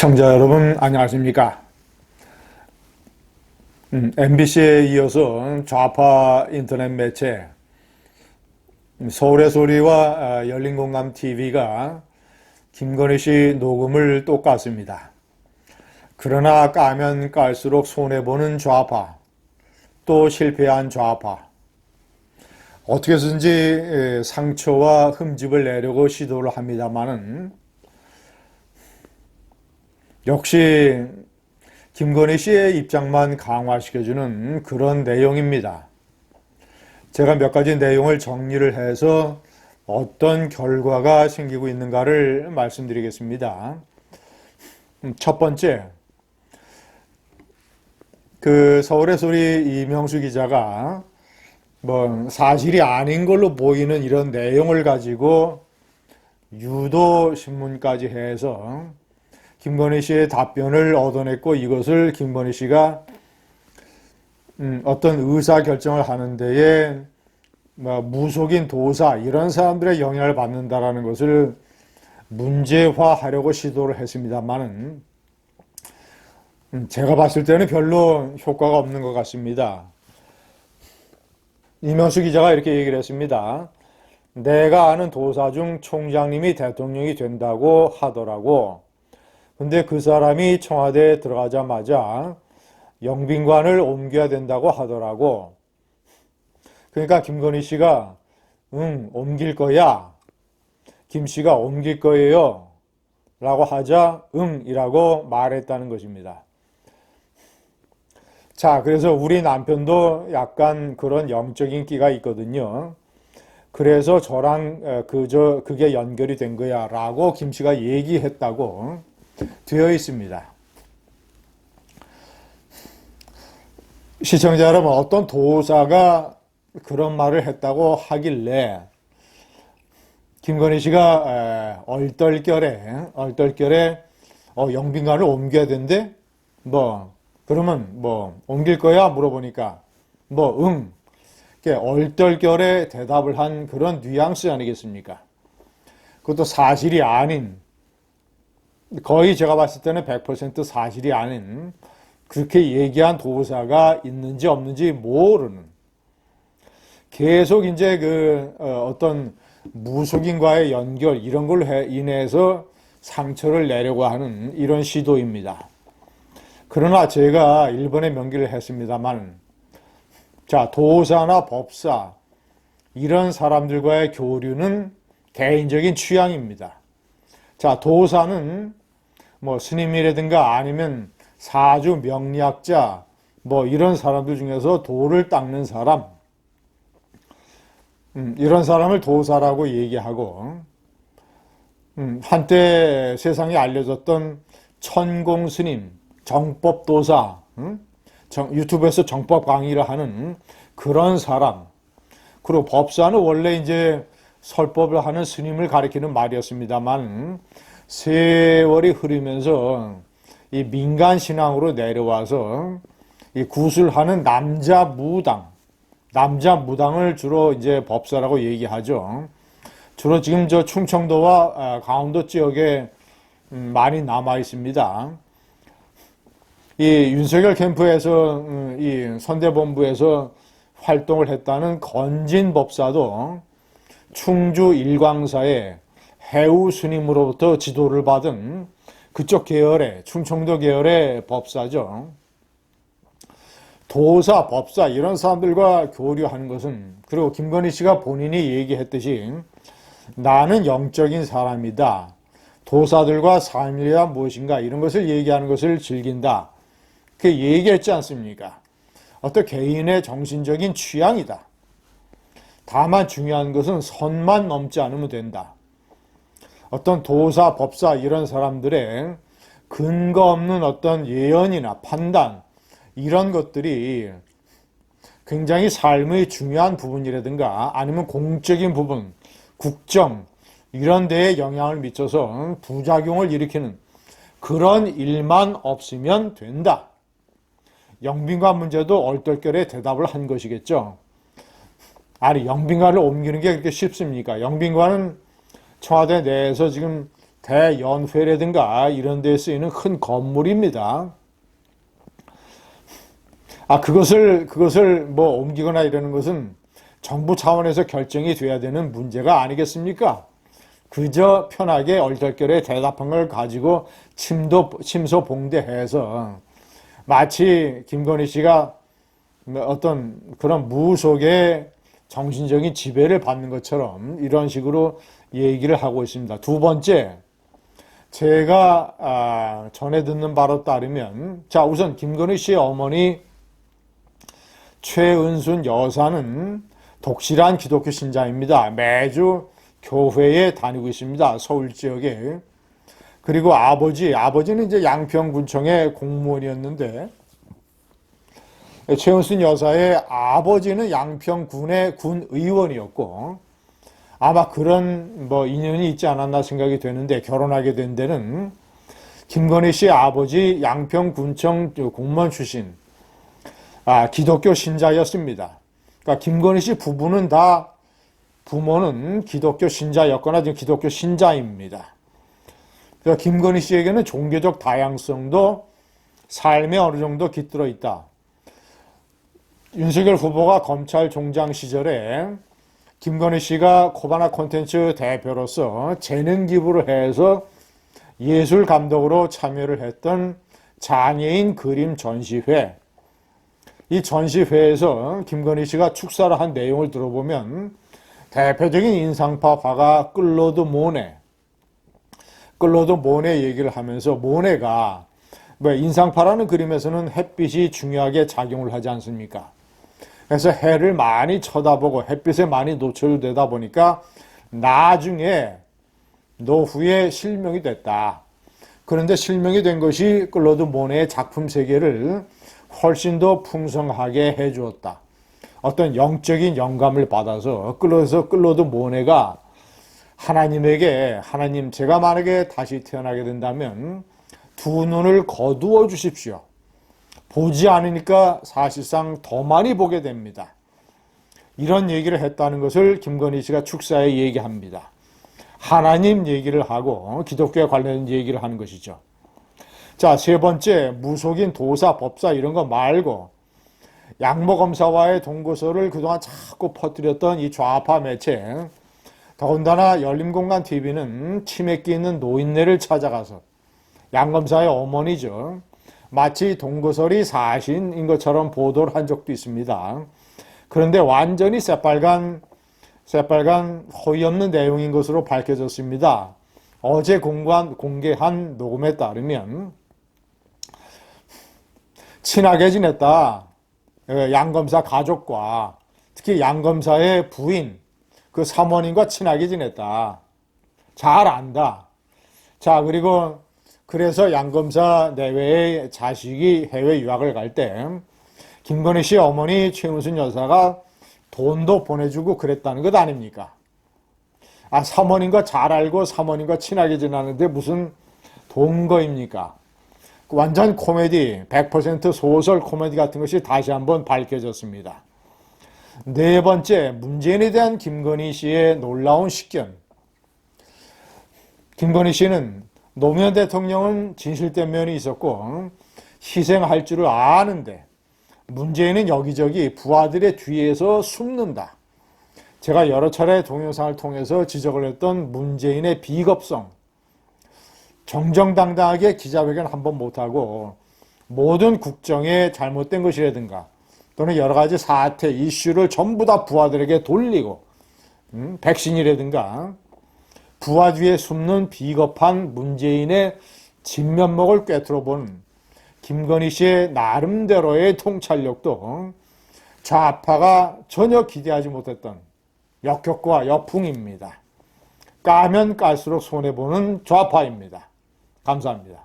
시청자 여러분 안녕하십니까? MBC에 이어서 좌파 인터넷 매체 서울의 소리와 열린공감TV가 김건희 씨 녹음을 또 깠습니다. 그러나 까면 깔수록 손해보는 좌파, 또 실패한 좌파, 어떻게 해서든지 상처와 흠집을 내려고 시도를 합니다마는 역시 김건희 씨의 입장만 강화시켜주는 그런 내용입니다. 제가 몇 가지 내용을 정리를 해서 어떤 결과가 생기고 있는가를 말씀드리겠습니다. 첫 번째, 서울의 소리 이명수 기자가 사실이 아닌 걸로 보이는 이런 내용을 가지고 유도 신문까지 해서 김건희 씨의 답변을 얻어냈고, 이것을 김건희 씨가 어떤 의사 결정을 하는 데에 무속인 도사 이런 사람들의 영향을 받는다라는 것을 문제화하려고 시도를 했습니다만은 제가 봤을 때는 별로 효과가 없는 것 같습니다. 이명수 기자가 이렇게 얘기를 했습니다. 내가 아는 도사 중 총장님이 대통령이 된다고 하더라고. 근데 그 사람이 청와대에 들어가자마자 영빈관을 옮겨야 된다고 하더라고. 그러니까 김건희 씨가 옮길 거야. 김 씨가 옮길 거예요. 라고 하자 이라고 말했다는 것입니다. 자, 그래서 우리 남편도 약간 그런 영적인 끼가 있거든요. 그래서 저랑 그게 연결이 된 거야 라고 김 씨가 얘기했다고 되어 있습니다. 시청자 여러분, 어떤 도사가 그런 말을 했다고 하길래 김건희 씨가 얼떨결에 영빈관을 옮겨야 된대? 그러면 옮길 거야? 물어보니까 얼떨결에 대답을 한 그런 뉘앙스 아니겠습니까? 그것도 사실이 아닌, 거의 제가 봤을 때는 100% 사실이 아닌 그렇게 얘기한 도사가 있는지 없는지 모르는, 계속 이제 어떤 무속인과의 연결 이런 걸로 인해서 상처를 내려고 하는 이런 시도입니다. 그러나 제가 일본에 명기를 했습니다만, 자, 도사나 법사 이런 사람들과의 교류는 개인적인 취향입니다. 자, 도사는 스님이라든가 아니면 사주 명리학자 이런 사람들 중에서 도를 닦는 사람, 이런 사람을 도사라고 얘기하고, 한때 세상에 알려졌던 천공 스님, 정법도사, 유튜브에서 정법 강의를 하는 그런 사람, 그리고 법사는 원래 이제 설법을 하는 스님을 가리키는 말이었습니다만, 세월이 흐르면서 이 민간 신앙으로 내려와서 이 구술하는 남자 무당을 주로 이제 법사라고 얘기하죠. 주로 지금 저 충청도와 강원도 지역에 많이 남아 있습니다. 이 윤석열 캠프에서 이 선대본부에서 활동을 했다는 건진 법사도 충주 일광사의 해우 스님으로부터 지도를 받은 그쪽 계열의, 충청도 계열의 법사죠. 도사, 법사 이런 사람들과 교류하는 것은, 그리고 김건희 씨가 본인이 얘기했듯이 나는 영적인 사람이다, 도사들과 삶이란 무엇인가 이런 것을 얘기하는 것을 즐긴다, 그렇게 얘기했지 않습니까? 어떤 개인의 정신적인 취향이다. 다만 중요한 것은 선만 넘지 않으면 된다. 어떤 도사, 법사 이런 사람들의 근거 없는 어떤 예언이나 판단 이런 것들이 굉장히 삶의 중요한 부분이라든가 아니면 공적인 부분, 국정 이런 데에 영향을 미쳐서 부작용을 일으키는 그런 일만 없으면 된다. 영빈관 문제도 얼떨결에 대답을 한 것이겠죠. 아니, 영빈관을 옮기는 게 그렇게 쉽습니까? 영빈관은 청와대 내에서 지금 대연회라든가 이런 데 쓰이는 큰 건물입니다. 그것을 뭐 옮기거나 이러는 것은 정부 차원에서 결정이 돼야 되는 문제가 아니겠습니까? 그저 편하게 얼떨결에 대답한 걸 가지고 침소봉대해서 마치 김건희 씨가 어떤 그런 무속의 정신적인 지배를 받는 것처럼 이런 식으로 얘기를 하고 있습니다. 두 번째, 제가 전해 듣는 바로 따르면, 자, 우선 김건희 씨의 어머니 최은순 여사는 독실한 기독교 신자입니다. 매주 교회에 다니고 있습니다. 서울 지역에. 그리고 아버지는 이제 양평군청의 공무원이었는데, 최은순 여사의 아버지는 양평군의 군의원이었고, 아마 그런 뭐 인연이 있지 않았나 생각이 되는데, 결혼하게 된 데는 김건희 씨 아버지 양평군청 공무원 출신, 기독교 신자였습니다. 그러니까 김건희 씨 부부는 다 부모는 기독교 신자였거나 지금 기독교 신자입니다. 그러니까 김건희 씨에게는 종교적 다양성도 삶에 어느 정도 깃들어 있다. 윤석열 후보가 검찰총장 시절에 김건희 씨가 코바나 콘텐츠 대표로서 재능 기부를 해서 예술 감독으로 참여를 했던 장애인 그림 전시회. 이 전시회에서 김건희 씨가 축사를 한 내용을 들어보면 대표적인 인상파 화가 클로드 모네 얘기를 하면서, 모네가 인상파라는 그림에서는 햇빛이 중요하게 작용을 하지 않습니까? 그래서 해를 많이 쳐다보고 햇빛에 많이 노출되다 보니까 나중에 노후에 실명이 됐다. 그런데 실명이 된 것이 클로드 모네의 작품 세계를 훨씬 더 풍성하게 해주었다. 어떤 영적인 영감을 받아서 클로드 모네가 하나님에게, 하나님, 제가 만약에 다시 태어나게 된다면 두 눈을 거두어 주십시오. 보지 않으니까 사실상 더 많이 보게 됩니다. 이런 얘기를 했다는 것을 김건희 씨가 축사에 얘기합니다. 하나님 얘기를 하고 기독교에 관련된 얘기를 하는 것이죠. 자, 세 번째, 무속인 도사, 법사 이런 거 말고 양모검사와의 동거서를 그동안 자꾸 퍼뜨렸던 이 좌파 매체, 더군다나 열린공간TV는 치맥기 있는 노인네를 찾아가서, 양검사의 어머니죠, 마치 동거설이 사실인 것처럼 보도를 한 적도 있습니다. 그런데 완전히 새빨간 허위 없는 내용인 것으로 밝혀졌습니다. 어제 공개한 녹음에 따르면 친하게 지냈다. 양검사 가족과 특히 양검사의 부인, 그 사모님과 친하게 지냈다. 잘 안다. 자, 그래서 양검사 내외의 자식이 해외 유학을 갈 때 김건희 씨 어머니 최은순 여사가 돈도 보내주고 그랬다는 것 아닙니까? 사모님과 잘 알고 사모님과 친하게 지내는데 무슨 동거입니까? 완전 코미디, 100% 소설 코미디 같은 것이 다시 한번 밝혀졌습니다. 네 번째, 문재인에 대한 김건희 씨의 놀라운 식견. 김건희 씨는 노무현 대통령은 진실된 면이 있었고 희생할 줄을 아는데 문재인은 여기저기 부하들의 뒤에서 숨는다. 제가 여러 차례 동영상을 통해서 지적을 했던 문재인의 비겁성, 정정당당하게 기자회견 한번 못하고 모든 국정에 잘못된 것이라든가 또는 여러 가지 사태, 이슈를 전부 다 부하들에게 돌리고 백신이라든가 부하 뒤에 숨는 비겁한 문재인의 진면목을 꿰뚫어본 김건희 씨의 나름대로의 통찰력도 좌파가 전혀 기대하지 못했던 역효과 역풍입니다. 까면 깔수록 손해보는 좌파입니다. 감사합니다.